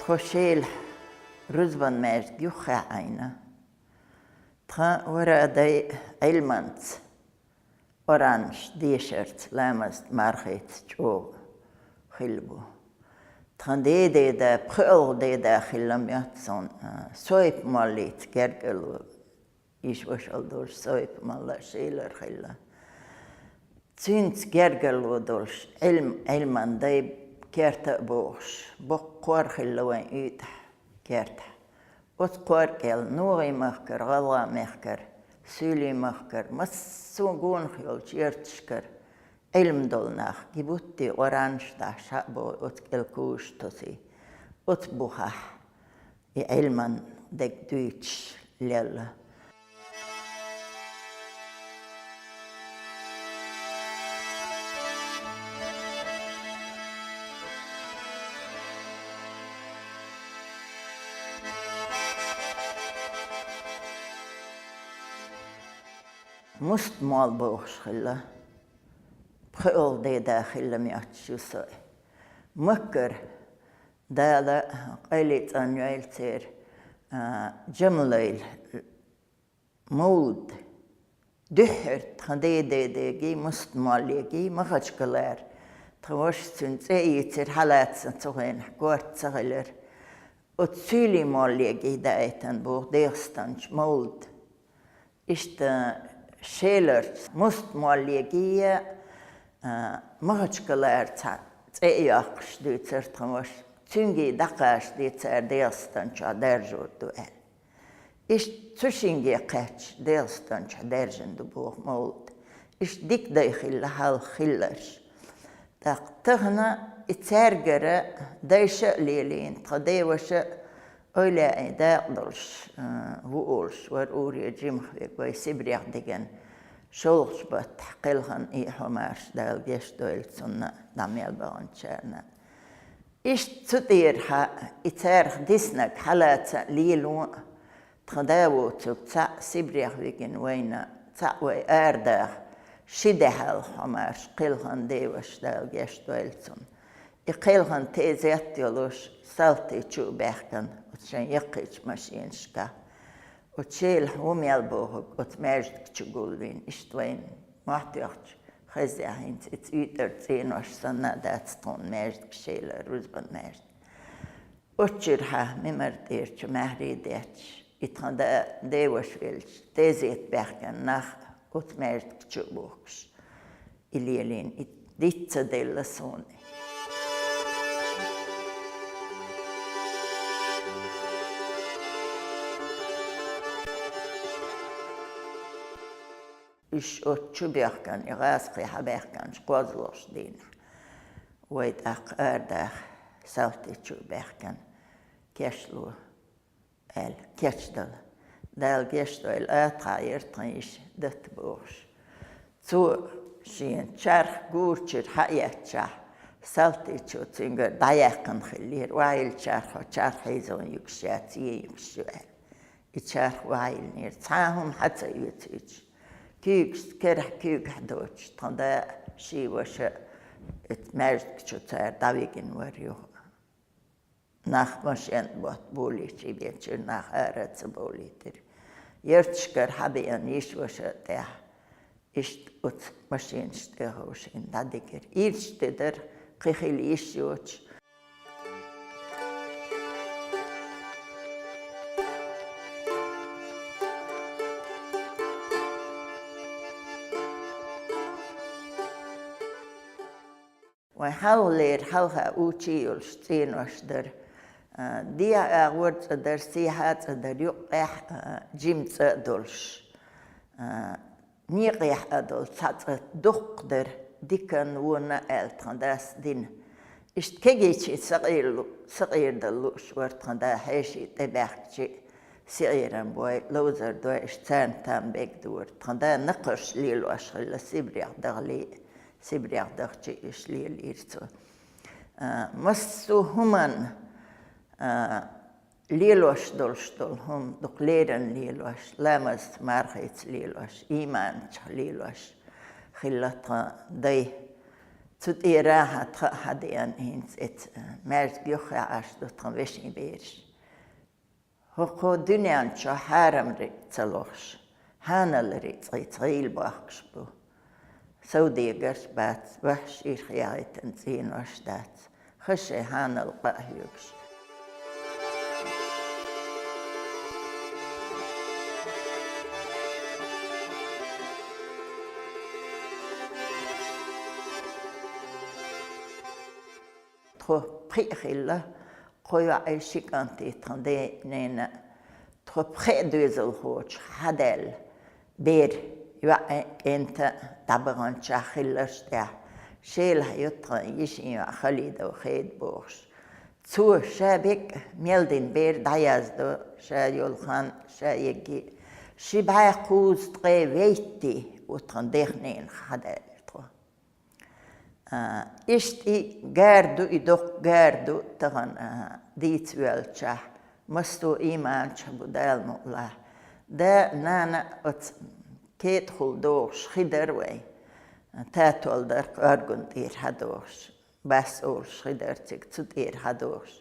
خوشيل رزبان ماجد يخا عينا تخا ورا داي علمانت أورانج ديشرت لامست مارخيت جو خلبو تخان دي دا بخل دي دا خلم ياتسون سويب ماليت كرقلو إيش وشال دولش سويب مالا شيلر خلا تسينت كرقلو دولش علمان داي كيرتا بوش بقوار خلوين إيتح كيرتا وتقوار كيل نوغي مخكر غلا مخكر سولي مخكر مسوغون خيول شيرتشكر علم دولناخ جيبوتي أورانج دا شابو الكوش توسي أتبوها علمان دك دويتش ليلا مست مال بوش خلا بخيل دي داخل مياتشو سوي مكر دالا قيلت أن يلتير جمليل مود دحرت خدي جي مست مالي جي ما خدش كلار تواش تنتيتر حالات سنتوين قوات صغير وتسيلي مالي جي دايتن بو ديستانش مود إشت شيلرت مست ماليجية مهجكلار تأياقش ديتر تمش تنجي دقاش ديتر ديستانشا درجو دوال إش تشينجي قاتش ديستانشا درجن دبوغ مولد إش ديك دايخل هال خلش تغنى اتارجر دايشا ليلين تغديوشا أولا داقدرش وقولش وروري جيمخويق ويسيبريق ديجن شولش بتحقيلهن إيحوماش دال جيش دويلتسونا داميال بغنشارنا إيش تديرها إتارخ ديسنك حالات ليلو تخداوو تبتع سيبريق ويجن وينا تعوي آرداخ شدها الحماش قيلهن ديوش دال جيش دويلتسون إقيلهن تيزيات يلوش سالتي تشو بيحكن وتشان يقيش ماشينشكا وتشيل هومي البوهك وتماجدك تشغولين اشتوين محتوحش خزيحين تتويتر تين وش سنة داتستون ماجدك شيلة روزبان ماجد وتشيرها ممردير تشو مهري ديتش إتخان ديوش ويلش تيزيت بيحكن ناخ وتماجدك تشغبوكش إليلين ديتsa ديلا سوني إيش أتشو بيحكن يغاسقي حبيحكن شقوزلوش دين ويد أرداخ سالتي تشو بيحكن كيشلو كيشدل دال كيشدو الأطع يرطنيش دت بوش تو شين شارخ قورتشر حياتشا سالتي تشو تنقر دايقن خلير وايل شارخ يزون يكشاتي يكشوال يتشارخ وايل نير تاهم حتى يتيج كيكس كرح كيك حدوش تندا شي وش اتماجد كشوتار داويجن وريو ناخ مشين بوت بولي شي بيتشر ناخ آرت بولي تر يرتشكر حبيان يش وش تاه إشت أت مشين شتهوش إن دادكر إيش تدر قيخيل يشيوش وحاولير حالها أوتشيولش تينوش در ديا أغورت در سيحات در يقح جيمت دولش نيقيح أدول تات دق در ديكن ونا ألتان داس دين إشت كيجيشي صغير دلوش ورتان دا حيشي تباحكي صغيرا بوي لوزر دوي اشتان تام بيك دور تان دا نقش ليلو أشغل سيبريق دغلي سيبريق دغشي إش ليل إيرتو مستو همان ليلوش دولشتول هم دقليرن ليلوش لامز مارخيت ليلوش إيمان ليلوش خلطا دي Tut irahat hadian hins et mers gyocha ashtutran veshin beers. Hoko dünyan cha haram ritsalos. Hanal ritsail bachsbu. Saudiegers bats wash irchiaiten zin wastats. Khashe hanal qahyugs. Tro prichilla qoya ay shikanti tande nena tro predüzel hoch hadel ber ja enta tabaran chachillasta shel hayutra yishin khalida khaid bosh zu shabik meldin ber dayazdo shayul khan shayegi shibay khuz tre veiti utrandechnen hadel Ishti gardu idok gardu tahan diitsvelcha mastu iman chabudal mulla da nana ot ket huldos khiderway tatol dar arguntir hados bas ol khider tik tutir hados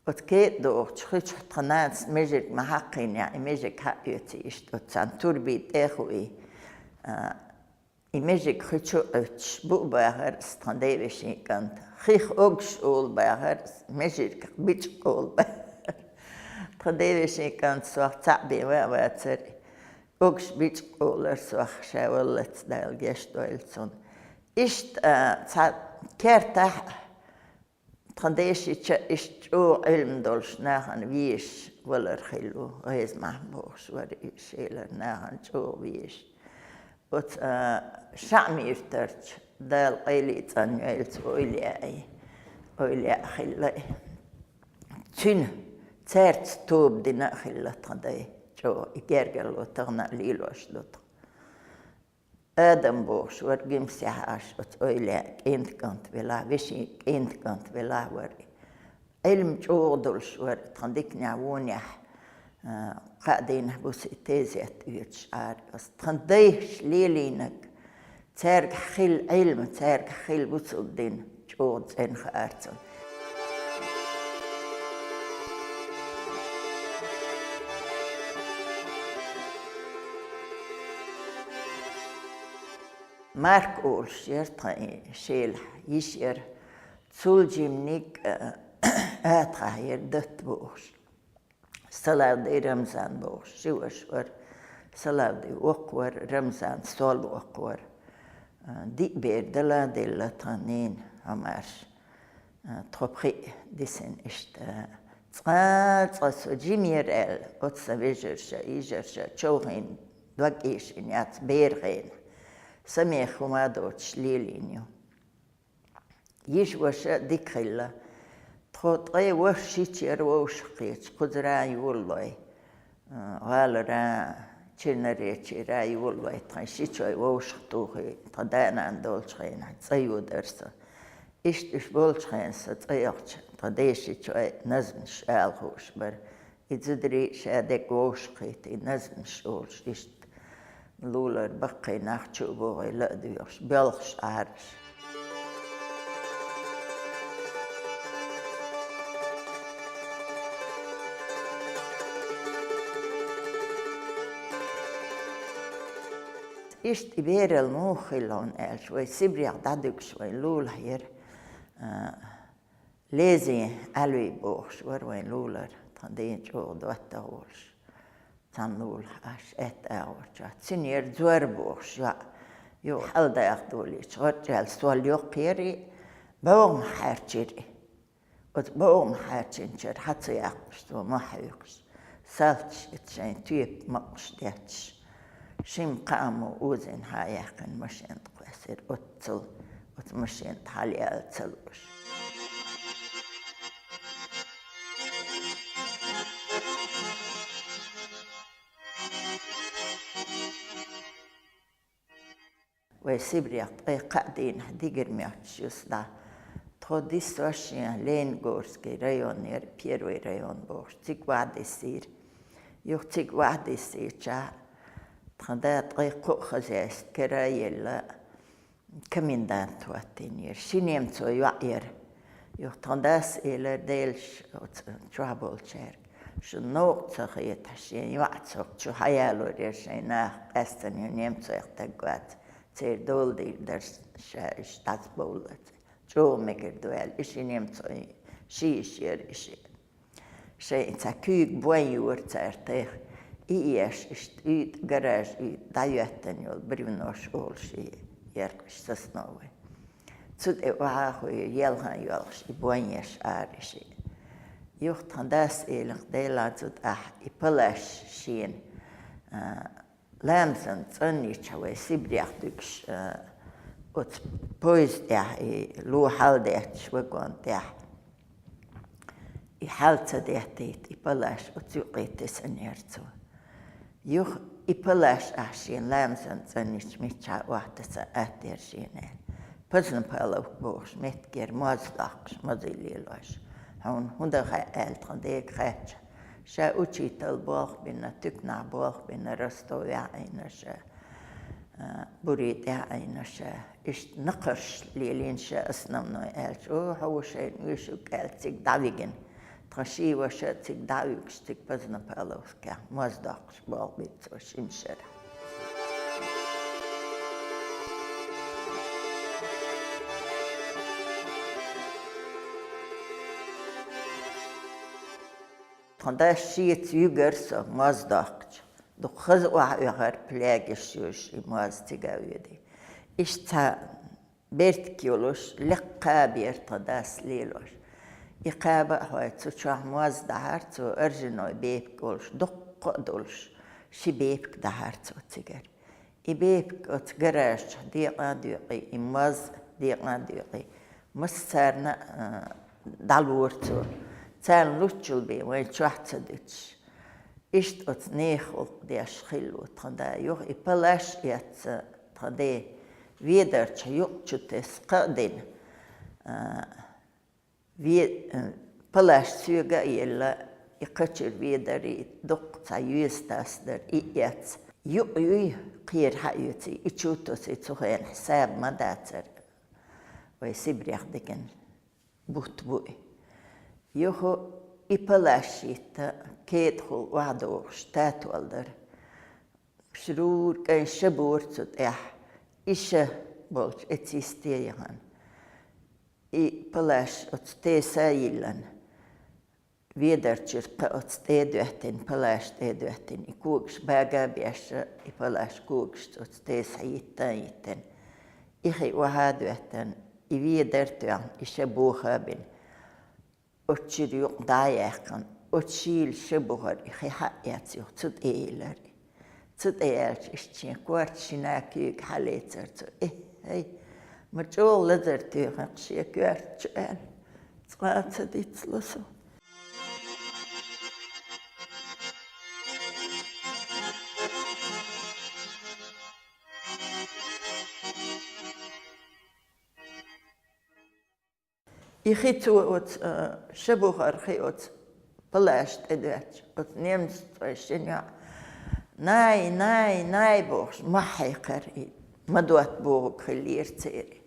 ot ket do khich tanats mejik mahaqin ya mejik hayuti ishtot santurbit ekhui Imejik khichu bu bahar standevishi kant khikh ogs ol bahar mejik bich ol standevishi kant so tabi wa tser ogs bich ol so shawlet dal gestoilson ist kerta standeshi ist o ilm dolsh nahan wies woller khilu es mahbos war isheler nahan o wies But Shamir Turch, Del Elit and Yales Oilia Hillay. Tun, Zert Tob Dina Hillatraday, Joe, Igergel, Turna Lilos Lot. Edinburgh, what Gimsia Hash, what Oilia, Endkant Villa, Vishi, Endkant Villa, where Elm Jordals were Trandiknia Wonia. قاعدين بوس تيزيت يتشعر بس تنديش ليلينك تارك خيل علم تارك خيل بوس الدين جود زين خارتون مارك أولش يرتقي شيل يشير تول جيمنيك أتغير دت بوش Saladi Ramzan bosh, Jewish were Saladi Okwar, Ramzan Sol Okwar, Deep Beard de la Tanin, Hamash, Tropri, Disin ist Trats Jimir El, Otsaviger, Iger, Chorin, Dwagish in Yats Beeren, Samir Humadoch Lilinio. Yish was Dikrilla. Trodre washitcher washqich qudrai wullai walra chinarichi rai wullai tashitchoy washqtuhi tadana andolchena tsayudersa ish bolchens tsayach tadeshitchoy nazm shalhush bar idzidri shadek washqit nazm shulsh ish lular baqi nachchu boy la dios belch arsh Ist iberel mochilon el shway sibriach daduk shway lul hier lezi alwi boch shway lular tandin cho dotta hosh tan lul ash et hour tsinir zwer boch ja jo halda aqdoli shwatjal swal yoqiri baum harchiri ot baum harchincher hatsiaq sto mahayuks salch itchain typ maqshtach Shim qamu uzin hayakan machine qasir utsul ut machine halia tsalush we sibriat ay qadin diger miachus da trodistoshin len gorski rayon Pieroy rayon bosh tikwadisir yuq tikwadisir cha Thandat qeqo khazas karailla комендant туаттинир шинемцо юаир юхтандас илер делш чуаболчер шнооцах еташин юацох чухаялор ершина эстен немцояхтагват цер долди дерс штатсболат чомегер дуэл ишинемцо шишер иши шейца күйг буайуурцаартех иеш ist garage dajuetten jol brunors olsi järgis sasnovi цуд эвахой ялхан ялш ибуаньяш ариши юхтан дас элх делацуд ипалаш шин лэмсэн цонничавэ сибриахтүкш от поезд лу халдеч вагонтя и халцадетит ипалаш отюqitис энерцо юх ипалаш ашин лэмсэн цоннич мича вахтаса аттершинэ Pössenpöllöf boos metker mazdaks mazililos. Han hundar äldre det krätsch. Så uchital borgbinna tykna borgbinna röstoja ena så burit ena så ist nakers lilin så asnamno äldre och har sig usuk äldre davigen. Trashiva så sig davigs sig pössenpöllöf ka mazdaks borbit så shinser. Handa shit yugers mazdakt. Do khaz waher plagishush imaztigawidi. Ishta bertkiolosh liqabir tadas lilosh. Iqaba hoyt suchah mazdahar to urjino bebkolsh doqdolsh shibek dahar to tiger. Ibek ot garage diqi imaz diqi masarna dalwurto Zählen Lutschelbe, wo ich schwarze Deutsch. Ist uns nechol der Schillo, tanda juch I Palasch jetzt tanda wieder chayukchutes qadin. Palasch züge illa I qatcher wieder I dokta justas der I jetzt. Jui qir hayuti I chutos I zuhen hisab madatzer. Wo I sibriachdigen butbui. Juhu ipalashita keedhul wado statualder shroor kan shaboortsut isha bolch existeeren ipalash ot stesailan Viedertjurka ot steduetin palash steduetin ikugs bagabiasha ipalash kugs ot stesaitan ihi wahaduetin I viedertuan isha buhabin Otchiriuk dayakan, otchil shabuhar, ikhayatio, tud eiler. Tud eiler, ischin, kwartschinakyuk haletzer, hey, majol leather tuhan, shiakwart, tsatsaditsloso. Ich hätte ot shabuhar ot palast edwach ot nemst ja nei box mahikar madwat bo khilirtseri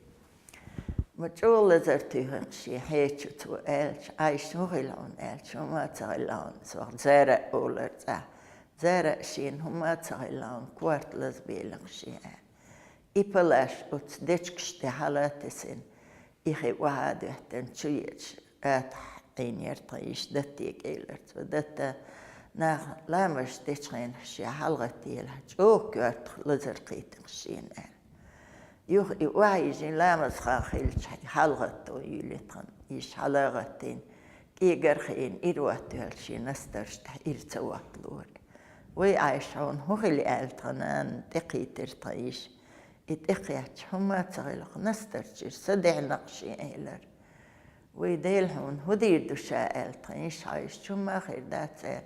majol zertuhan shi hechu to elch ay shugilon elch ma tsailon so zera olerza zera shin huma tsailon kwart lesbelach shi ipalas ot dechkste halatesin Ich war den Church at einer Tisch datig elert so dat nach lamers ditchen she halgatil ook gehört lezerqit shin Juch I wais in lamers khil halgat yulitran is halagatin igergin irwatel shin asterst irtsawatlur Way aishon hochil eltran deqiter tisch إتقيت هما تغلق نسترجر سدع نقشي إيلر ويديلهون هدير دشاء الطنيش عايش هما خير داتر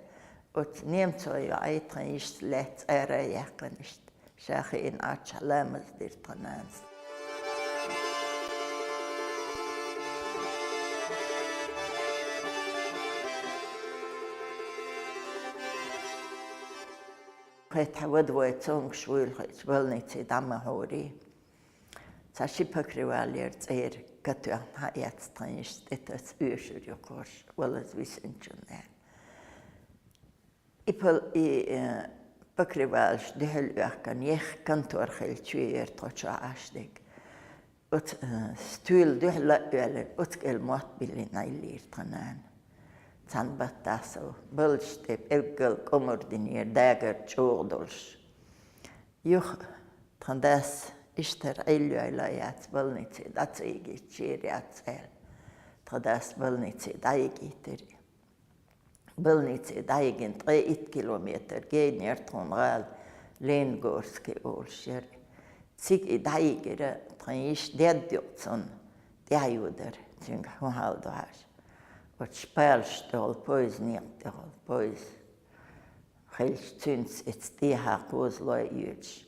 وتنيمتو يعي طنيش لات أريح قنشت شاخين عاتش لامز دير طنانز خيت حود ويتونغ شويل خيت بلنيتي دم هوري Sashipakrivalir tseir katuan hayat tanist etas uysur yokors walas visinchunel. Ipol pakrivals dehel uakan yeh kantorkhel tjuer trocha ashdik. Ut stul dehla uele utkel matbilin nailir tanan. Tanbataso bulstep elkel komordinir dager tjordols. Juh tandas ishter illuailayat valnitsi datsigi chiriatsel. Tandas valnitsi daigiteri. Valnitsi daigin 3 kilometer geeniertronral Lengorski olsjer. Sig I daigere traish dedjotson deajuder ting honhaldohas. Wat spelstol pois nientol pois. Helstuns et stiha kozloi juts.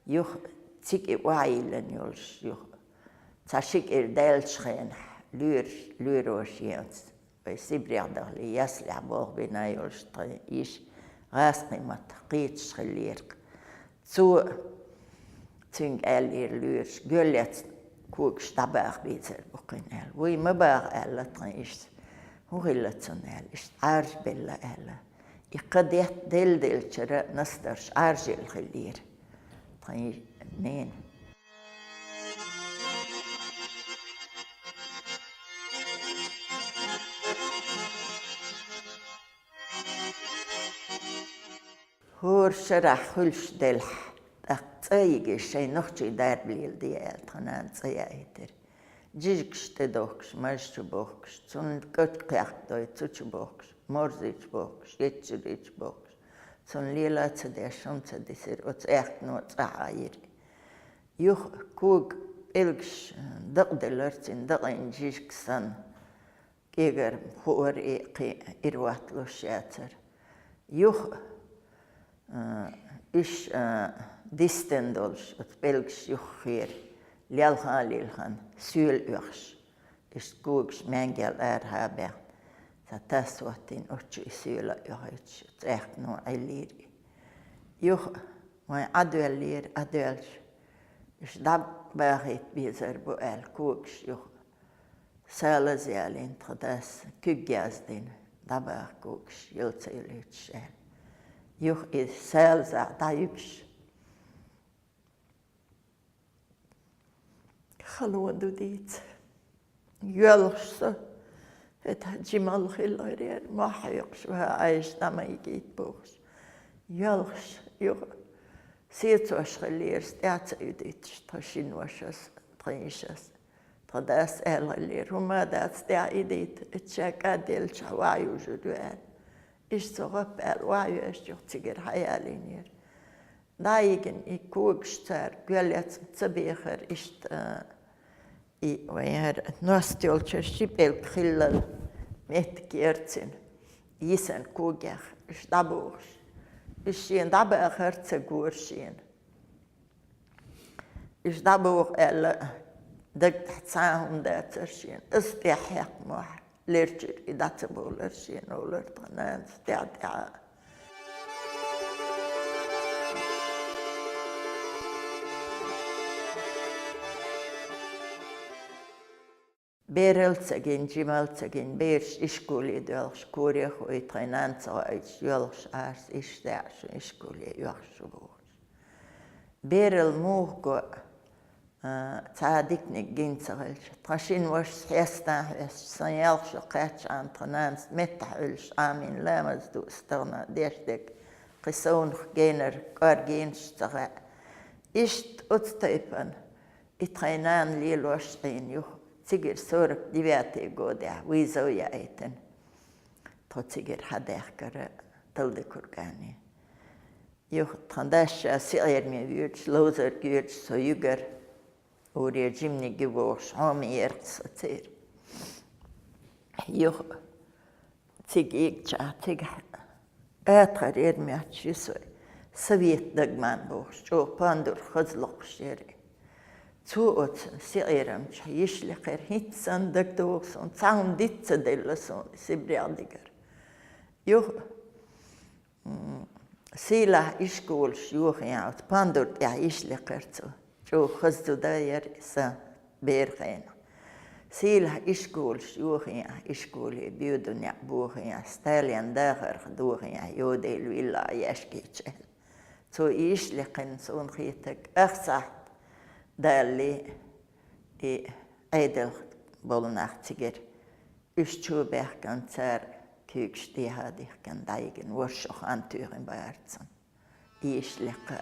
Juh sig wailen juls juh. Tsashik delschen lyroshjens. Bei Sibriadali jasla borbina juls ish rasnimat qitschlirk. Zu Tsing elir lyrs göljets kuk stabar bizer bukinel. Vui mabar alla traish. Hurillatsunel ist arsbella alla. Iqadet deldelchere nastars argel gelir. Traish neen. Hoor sharach hulsdelh. Tsaigi shay nochi darblil diel tanan tsayaiter. Jigstedoks, marschboks, zun göttqachtoi tsuchboks, morzichboks, jetchurichboks, zun lila tsade shomtsa disir ots no tsaayir. Juh kug ilgs daqdelertsin daqin jigsan geger hoor irwatlusjatser. Juh ish distendols at belgs juchir lialhalilhan syylöks is kuuks mängel haber sa taswatin otsi syla yohits no ailir juh mai aduelir aduels is dabbahit bizer boel kuuks juh salazialin tradas kygjazdin dabbar kuuks joltsailutsel juh is salza dayuks Halloadu diits. Jölksa, että jimalkhilairir mahjoks vähän aistama ikit puhus. Jölks, jo siirtsuaskaliirst jäätsäydits, tashinvasas, traishas. Tadas älälir, humadats tea idit, et shakadel chawajujuduel. Istoropel wajuest johtsiger hajalinir. Daigen I kuugstar, gyöljats tsabicher ist I nostjolcher shipel khillal metkiertsin isen kuger staburs ishien daber hertsegursien is dabur el dekt 200 tsershien is der hekmah lercher I datsebulersien oler tanan stea Bereltsegin, jimaltsegin, bers iskuli dölks kurjah oi trainantsa ais jölks ars istääs iskuli juoksuvuus. Berel muuhko tsaadiknik gintsarils. Trashin was hestaan san jälksu qäätsaan tranants mettähyls aamin lämmäsduustarna destek qissoon gener qargiinstara. Ist utstaipan I trainaan liiluastain juh. Sigir sorg divati goda vizoja eiten. Totsigir hadehkare taldekurgani. Juh tandasha sirmi vyuts lozer gyuts so yuger uri jimni givos homi ertsatir. Juh sig igcha sig ätrar ermiat jisoi. Saviet dagman bos jo pandur khazlaqshiri. Zuot sirem yishliqer hitsan dagdors und zaum ditze dellason sibriadiger. Juh sila iskuls juhiaut pandur ja ishliqer zu شو خزو داير سا بيرغين سيل إشكولش يوخيا إشكولي بيودن يعبوخيا ستاليان داخر خدوخيا يودي الولا يشكيتشل تو إيشلقن سون خيتك أخصات دالي أيدل بولناخ تيجر إشتو بيحكن تار كيكشتي هادي كان دايجن ورشوخ أنتورن بارتسن إيشلقا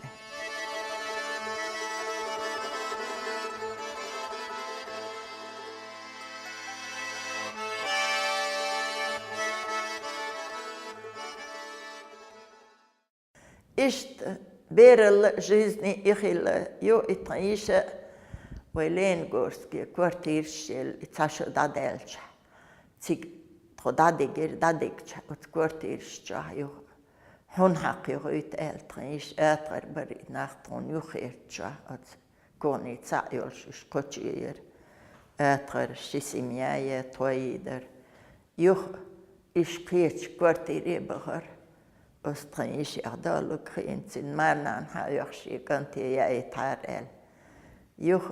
إشت بيرل جيزني إخيل يو إتعيشة ويلين غورسكي كوارتيرشيل إتعشو دادلش تيج توداديجر داديجش وتكوارتيرشجا يو هون حقي غويت إلتعيش أتغر بري ناختون يخيرتشا أت كوني تسايولش قوتشير أتغر شيسيميايا تويدر يو إشقيتش كوارتيري بغر أستريش أردالو كرينتين مارنان هايوخشي كنتي ياي تارل يوخ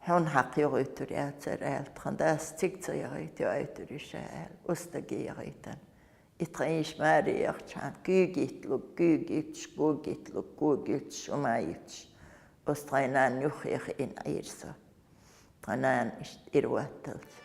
هون حق يغيتوري أترال تخنداس تيكتيريت يغيتوريشال أستجيريتن إتريش ماري يخشان كوغيتش كوغيتش ومايتش أسترينان يخيخ إن إيرسا ترنان إرواتلت